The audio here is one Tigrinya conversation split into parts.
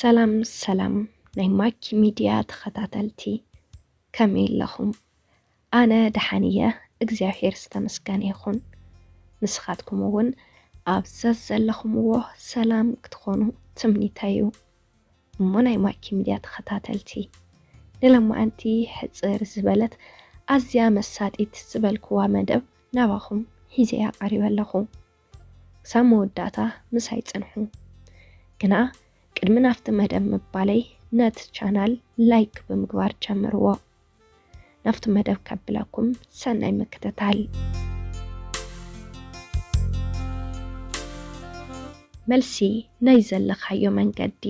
سلام ናይ ማኪ ሚድያ ተኸታተልቲ ከመይ ኣለኹም? ኣነ ደሓንየ እግዚኣብሔር ዝተመስገነ ይኹን። ንስኻትኩም እውን ኣብ ዘለኹምዎ ሰላም ክትኾኑ ትምኒተዩ። እሞ ናይ ማኪ ሚድያ ተኸታተልቲ ንሎማዓንቲ ሕፅር ዝበለት ኣዝያ መሳጢት ዝበልክዋ መደብ ናባኹም ሒዘ ቀሪበ ኣለኹ። ክሳብ መወዳእታ ምሳይ ፅንሑ ግና ቅድሚ ናፍቲ መደብ ምባለይ ነቲ ቻናል ላይክ ብምግባር ጀምርዎ። ናፍቲ መደብ ከብለኩም ሰናይ ምክትታል። መልሲ ናይ ዘለኻዮ መንገዲ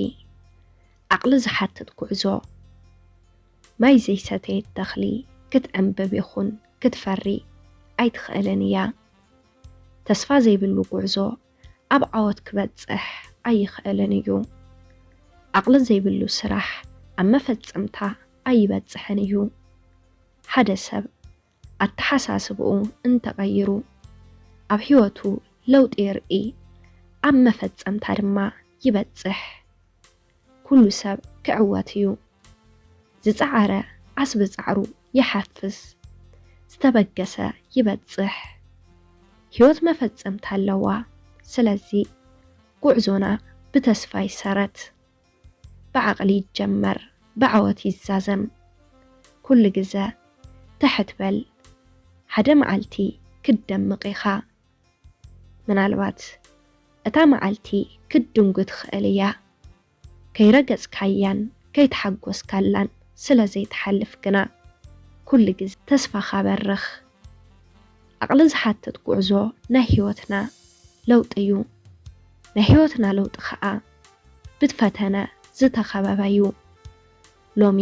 ዓቕሊ ዝሓትት ጉዕዞ ማይ ዘይሰተየት ተኽሊ ክትዕንብብ ይኹን ክትፈሪ ኣይትኽእልን እያ። ተስፋ ዘይብሉ ጉዕዞ ኣብ ዓወት ክበፅሕ ኣይኽእልን እዩ። ዓቕሊ ዘይብሉ ስራሕ ኣብ መፈፀምታ ኣይበፅሕን እዩ። ሓደ ሰብ ኣተሓሳስብኡ እንተቐይሩ ኣብ ህይወቱ ለውጢ ይርኢ፣ ኣብ መፈፀምታ ድማ ይበፅሕ። ኩሉ ሰብ ክዕወት እዩ። ዝፀዓረ ዓስ ብፃዕሩ ይሓፍስ፣ ዝተበገሰ ይበፅሕ። ህይወት መፈፀምታ ኣለዋ። ስለዚ ጉዕዞና ብተስፋ ይሰረት፣ بعقلي يتجمر بعوت يزازم كل جزء تحت بل حدا معلتي كدم مقيخا من الوقت أتا معلتي كدم قد خاليا كي رقص كايان كي تحقوس كالان سلا زي تحلف قنا كل جزء تسفى خبرخ أقلز حتى تقعزو نهيوتنا لو تيو نهيوتنا لو تخاء بتفتنا ዝተኸበበዩ ሎሚ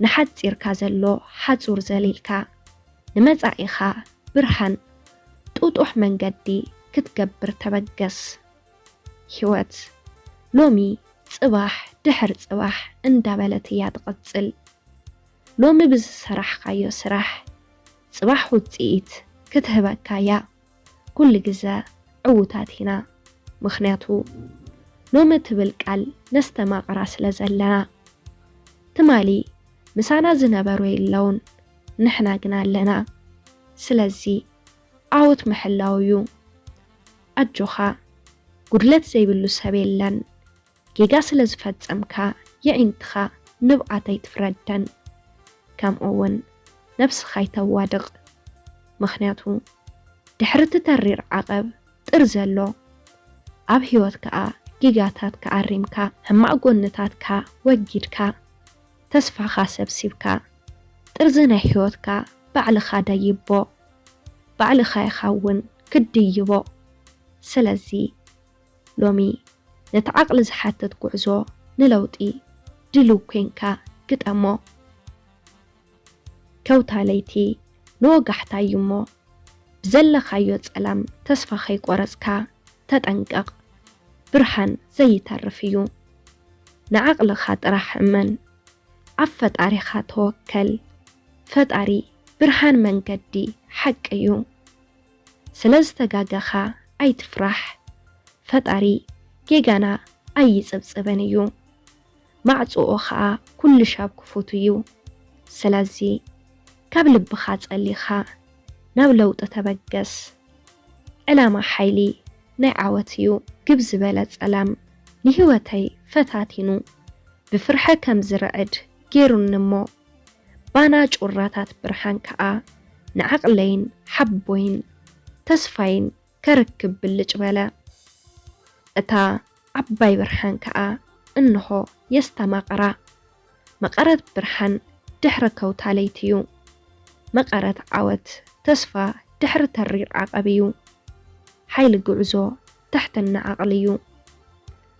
ንሓፂርካ ዘሎ ሓፁር ዘሊልካ ንመጻኢኻ ብርሃን ጡጡሕ መንገዲ ክትገብር ተበገስ። ህይወት ሎሚ ጽባሕ ድሕር ጽባሕ እንዳበለት እያ ትቕፅል። ሎሚ ብዝሰራሕካዮ ስራሕ ጽባሕ ውፅኢት ክትህበካ እያ። ኩሉ ግዜ ዕውታት ኢና። ምክንያቱ ሎሚ ትብል ቃል ነስተማቕራ ስለ ዘለና ትማሊ ምሳና ዝነበሩ የለውን ንሕና ግን ኣለና። ስለዚ ዓወት ምሕላው እዩ። ኣጆኻ ጉድለት ዘይብሉ ሰብ የለን። ጌጋ ስለ ዝፈፀምካ የዒንትኻ ንብዓተይ ትፍረደን። ከምኡውን ነፍስኻ ይተዋድቕ። ምክንያቱ ድሕሪ ተሪር ዓቐብ ጥር ዘሎ ኣብ ህይወት ከዓ ጊጋታት ከዓሪምካ ሕማቅ ጎንታትካ ወጊድካ ተስፋኻ ሰብሲብካ ጥርዚ ናይ ህይወትካ ባዕልኻ ደይቦ ባዕልኻ ይኸውን ክድይቦ። ስለዚ ሎሚ ነቲ ዓቕሊ ዝሓትት ጉዕዞ ንለውጢ ድልው ኮንካ ግጠሞ። ከውታ ለይቲ ንወጋሕታ እዩ እሞ ብዘለኻዮ ፀላም ተስፋ ከይቆረፅካ ተጠንቀቕ። ብርሃን ዘይተርፍ እዩ። ንዓቕልኻ ጥራሕ እመን፣ ኣብ ፈጣሪኻ ተወከል። ፈጣሪ ብርሃን መንገዲ ሓቂ እዩ። ስለ ዝተጋገኻ ኣይትፍራሕ። ፈጣሪ ጌጋና ኣይፅብፅብን እዩ። ማዕፅኦ ከዓ ኩሉ ሻብ ክፉት እዩ። ስለዚ ካብ ልብኻ ፀሊኻ ናብ ለውጢ ተበገስ። ዕላማ ሓይሊ ናይ ዓወት እዩ። ግብ ዝበለ ፀላም ንህይወተይ ፈታቲኑ ብፍርሐ ከም ዝርዕድ ጌሩኒ እሞ ባና ጩራታት ብርሃን ከዓ ንዓቕለይን ሓቦይን ተስፋይን ከርክብ ብልጭ በለ። እታ ዓባይ ብርሃን ከዓ እንሆ የስተማቕራ። መቐረት ብርሃን ድሕሪ ከውታ ለይቲ እዩ። መቐረት ዓወት ተስፋ ድሕሪ ተሪር ዓቐብ እዩ። ሓይሊ ጉዕዞ تحتنا عقليو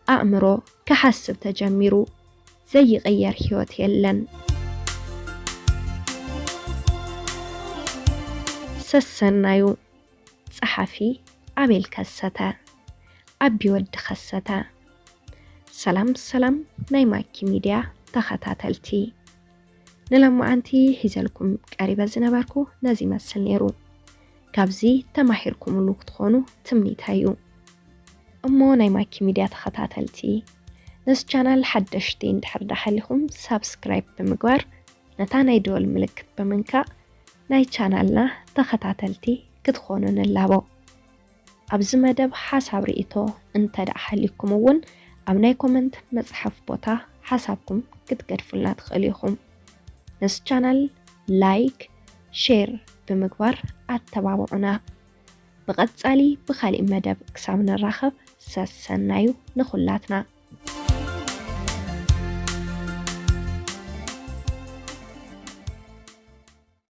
أأمرو كحسب تجميرو زي غير هيوت يلن. سسنايو صحفي عبيل كستا عبي ود خستا. سلام ناي ماكي ميديا تخاتاتلتي نلمو أنتي هزلكم قريبا زنباركو نازي مسلنيرو كابزي تماحيركم اللوك تخونو تمنيت هايو. እሞ ናይ ማኪ ሚድያ ተኸታተልቲ نس channel حدشتي اندحر دحليكم سبسكرايب بمقبار نتانا دول ملكت بمنكا ناي channelنا تخطاتلتي كتخونون اللابو أبز مدب حساب رئيتو انت دحليكم ون أو ناي كومنت مصحف بوتا حسابكم كتقرفلنا تخليكم نس channel لايك شير بمقبار أتبابعنا بقد سالي بخالي مدب كسامنا الرخب سسنايو نخلاتنا